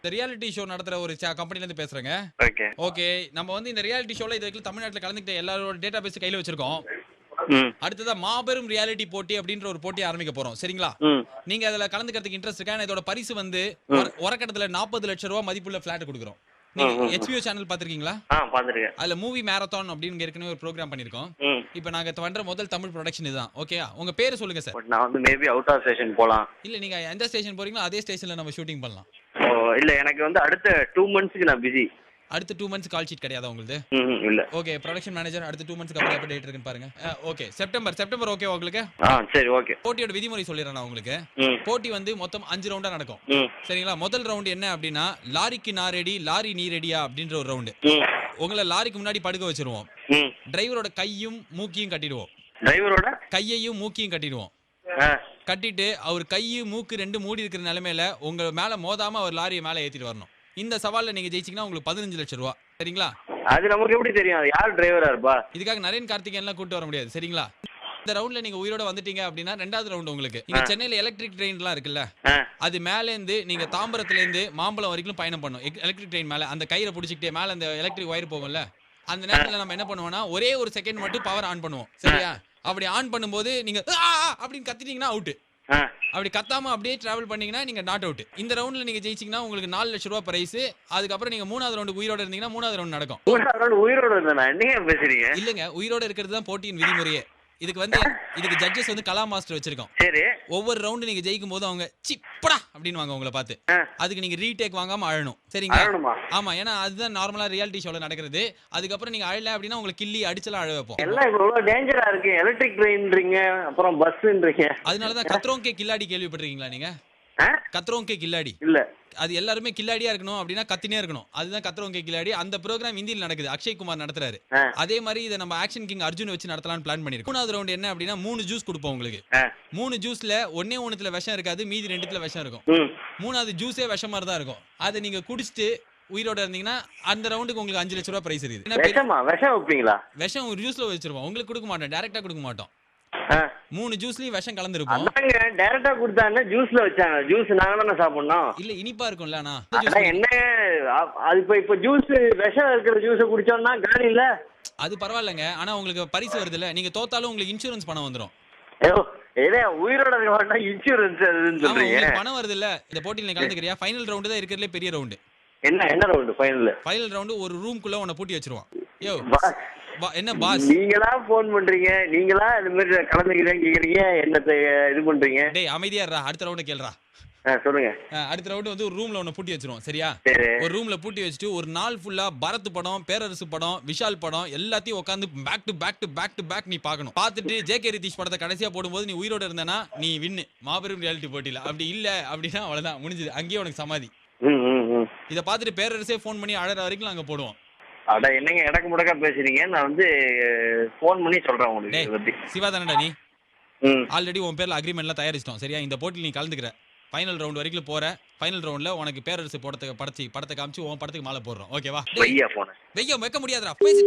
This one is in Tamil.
இந்த ரியாலிட்டி ஷோ நடத்துற ஒரு கம்பெனில இருந்து பேசுறேங்க. ஓகே. ஓகே. நம்ம வந்து இந்த ரியாலிட்டி ஷோல இது வரைக்கும் தமிழ்நாட்டுல கலந்துக்கிட்ட எல்லாரோட டேட்டாபேஸ் கையில வச்சிருக்கோம். அடுத்ததா மாபெரும் ரியாலிட்டி போட்டி அப்படின்ற ஒரு போட்டி ஆரம்பிக்க போறோம். சரிங்களா? நீங்க அதுல கலந்துக்கிறதுக்கு இன்ட்ரெஸ்ட் இருக்கா? இதோட பரிசு வந்து ஒரக்கட்டத்துல 40 லட்சம் ரூபாய் மதிப்புள்ள பிளாட் கொடுக்குறோம். நீங்க HBO சேனல் பாத்திருக்கீங்களா? பாத்துருக்கேன். அதுல மூவி மேரத்தான் அப்படின்னு ஏற்கனவே ஒரு ப்ரோகிராம் பண்ணிருக்கோம். இப்போ நாங்க பண்ற முதல் தமிழ் ப்ரொடக்ஷன் இதுதான். ஓகேயா? உங்க பேரு சொல்லுங்க சார். நான் வந்து மேபி அவுட் ஆஃப் ஸ்டேஷன் போலாம். இல்ல நீங்க எந்த ஸ்டேஷன் போறீங்களோ அதே ஸ்டேஷன்ல நம்ம ஷூட்டிங் பண்ணலாம். இல்ல எனக்கு வந்து அடுத்த 2 மந்த்ஸ்க்கு நான் பிஸி. அடுத்த 2 மந்த்ஸ் கால் ஷீட் கிடையாதா உங்களுக்கு? இல்ல. ஓகே. ப்ரொடக்ஷன் மேனேஜர் அடுத்த 2 மந்த்ஸ்க்கு அப்புறம் எப்ப டேட் இருக்குன்னு பாருங்க. ஓகே. செப்டம்பர் ஓகே உங்களுக்கு? சரி ஓகே. போட்டியோட விதிமுறை சொல்லிறேன் நான் உங்களுக்கு. போட்டி வந்து மொத்தம் 5 ரவுண்டா நடக்கும். சரிங்களா? முதல் ரவுண்ட் என்ன அப்படின்னா லாரிக்கு நான் ரெடி, லாரி நீ ரெடியா அப்படின்ற ஒரு ரவுண்ட். உங்களை லாரிக்கு முன்னாடி படுக்க வச்சிருவோம். டிரைவரோட கையும் மூக்கியும் கட்டிடுவோம். டிரைவரோட கையையும் மூக்கியும் கட்டிடுவோம். கட்டிட்டு அவர் கையு மூக்கு 2 மூடி இருக்கிற நிலைமையில உங்க மேல மோதாம அவர் லாரியை மேல ஏத்திட்டு வரணும். இந்த சவால்ல நீங்க ஜெயிச்சீங்கன்னா உங்களுக்கு 15 லட்சம் ரூபாய். சரிங்களா? அது நமக்கு எப்படி தெரியும் யார் டிரைவரா இருப்பா? இதுக்காக நரேன் கார்த்திகேயன்லாம் கூட்டி வர முடியாது. சரிங்களா? இந்த ரவுண்ட்ல நீங்க உயிரோட வந்துட்டீங்க அப்படின்னா ரெண்டாவது ரவுண்ட் உங்களுக்கு. இங்க சென்னையில எலக்ட்ரிக் ட்ரெயின்லாம் இருக்குல்ல, அது மேல இருந்து நீங்க தாம்பரத்துல இருந்து மாம்பலம் வரைக்கும் பயணம் பண்ணும். எலக்ட்ரிக் ட்ரெயின் மேல அந்த கயிறை பிடிச்சிக்கிட்டே மேல அந்த எலக்ட்ரிக் வயர் போகும்ல, அந்த நேரத்துல நம்ம என்ன பண்ணுவோம்னா ஒரே ஒரு செகண்ட் மட்டும் பவர் ஆன் பண்ணுவோம். சரியா? அப்படி ஆன் பண்ணும்போது நீங்க அப்படின்னு கத்திட்டீங்கன்னா அவுட். அப்படி கத்தாம அப்படியே டிராவல் பண்ணீங்கன்னா நீங்க நாட் அவுட். இந்த ரவுண்ட்ல நீங்க ஜெயிச்சீங்கன்னா உங்களுக்கு 4 லட்சம் ரூபாய் பிரைஸ். அதுக்கப்புறம் நீங்க மூணாவது ரவுண்ட் உயிரோட இருந்தீங்கன்னா மூணாவது ரவுண்ட் நடக்கும். உயிரோட இருந்தா என்னங்க பேசுறீங்க? இல்லங்க, உயிரோட இருக்கிறது தான் போட்டியின் விதிமுறையே. இதுக்கு ஜட்ஜஸ் வந்து கலா மாஸ்டர் வச்சிருக்கோம். சரி. ஒவ்வொரு ரவுண்ட் நீங்க ஜெயிக்கும் போது அவங்க சிப்படா அப்படின்னு வாங்க உங்களை பார்த்து. அதுக்கு நீங்க ரீடேக் வாங்காம அழணும். சரிங்களா? ஆமா, ஏன்னா அதுதான் நார்மலா ரியாலிட்டி ஷோல நடக்கிறது. அதுக்கப்புறம் நீங்க அழல அப்படின்னா உங்களை கிள்ளி அடிச்சலாம் அழ வைப்போம். எல்லாம் இவ்வளவு டேஞ்சரா இருக்கு. எலக்ட்ரிக் ட்ரெயின்ன்றீங்க, அப்புறம் பஸ்ன்றீங்க. அதனாலதான் கத்ரோங்கே கில்லாடி கேள்விப்பட்டிருக்கீங்களா நீங்க? கத்ரோங்கே கில்லாடி இல்ல. அது எல்லாருமே கில்லாடியா இருக்கணும் அப்படின்னா கத்தினே இருக்கணும். அதுதான் கத்ரோங்கே கில்லாடி. அந்த ப்ரோகிராம் ஹிந்தியில் நடக்குது. அக்ஷய் குமார் நடத்துறாரு. அதே மாதிரி இதை நம்ம ஆக்ஷன் கிங் அர்ஜுன் வச்சு நடத்தலாம்னு பிளான் பண்ணிருக்கோம். மூணாவது ரவுண்ட் என்ன அப்படின்னா 3 ஜூஸ் கொடுப்போம் உங்களுக்கு. 3 ஜூஸ்ல ஒண்ணுல விஷம் இருக்காது, மீதி 2த்துல விஷம் இருக்கும். மூணாவது ஜூஸே விஷம் மாதிரி தான் இருக்கும். அதை நீங்க குடிச்சிட்டு உயிரோட இருந்தீங்கன்னா அந்த ரவுண்டுக்கு உங்களுக்கு 5 லட்சம் ரூபாய் பிரைஸ் இருக்குது. விஷம் வைப்பீங்களா? விஷம் ஒரு ஜூஸ்ல வச்சிருவோம். உங்களுக்கு கொடுக்க மாட்டோம், டைரக்டா கொடுக்க மாட்டோம். 3 ஜூஸ்லயும் விஷம் கலந்துருக்கும். அதாங்க டைரக்டா கொடுத்தாங்க, ஜூஸ்ல வச்சாங்க. ஜூஸ் நாங்க தான சாப்பிடணும். இல்ல இனிப்பா இருக்கும்ல. انا என்ன அது இப்ப ஜூஸ் விஷம் இருக்கிற ஜூஸ் குடிச்சோம்னா காலி இல்ல. அது பரவாயில்லைங்க, ஆனா உங்களுக்கு பரிசு வருதுல. நீங்க தோத்தாலும் உங்களுக்கு இன்சூரன்ஸ் பணம் வந்துரும். ஏதே உயிரோட இருக்கவனா இன்சூரன்ஸ் அதுன்னு சொல்றீங்க. உங்களுக்கு பணம் வருதுல. இந்த போட்டில நீ கலந்துக்கறியா? ஃபைனல் ரவுண்ட் தான் இருக்கிறதுல பெரிய ரவுண்ட். என்ன ரவுண்ட் ஃபைனல்? ஃபைனல் ரவுண்ட் ஒரு ரூம்க்குள்ள உன்னை பூட்டி வச்சிருவான். யோ என்ன பாஸ், நீங்களா போன் பண்றீங்க? நீங்களா இந்த மாதிரி கலந்துக்கிறேன் கேக்குறீங்க, என்னத்தை இது பண்றீங்க? டேய் அமைதியா இருடா, அடுத்த ரவுண்ட் கேளுடா. சொல்லுங்க. அடுத்த ரவுண்ட் வந்து ஒரு ரூம்ல பூட்டி வச்சிருவோம். சரியா? ஒரு ரூம்ல பூட்டி வச்சுட்டு ஒரு நாள் ஃபுல்லா பரத் படம், பேரரசு படம், விஷால் படம் எல்லாத்தையும் உட்காந்து பேக் டு பேக் நீ பார்க்கணும். பார்த்துட்டு ஜேகே ரிதீஷ் படத்தை கடைசியா போடும்போது நீ உயிரோட இருந்தனா நீ வின்னு மாபெரும் ரியாலிட்டி போட்டியில. அப்படி இல்ல அப்படின்னா அவ்வளவுதான், முடிஞ்சது. அங்கேயே உனக்கு சமாதி. இதை பார்த்துட்டு பேரரசே போன் பண்ணி அழற வரைக்கும் நாங்க போடுவோம். அட என்னங்க இடக்கு முடக்கா பேசுறீங்க? நான் வந்து போன் பண்ணி சொல்றேன் உங்களுக்கு. சிவா தானடா நீ? ஆல்ரெடி உன் பேர்ல அக்ரிமெண்ட்லாம் தயாரிச்சிட்டோம். சரியா? இந்த போட்டியில் நீ கலந்துக்கிற. ஃபைனல் ரவுண்ட் வரைக்கும் போற. ஃபைனல் ரவுண்ட்ல உனக்கு பேரரசு படத்தை காமிச்சு உன் படத்துக்கு மாலை போடுறோம். ஓகேவா? வையா போன வைக்க முடியாதுடா. பேசி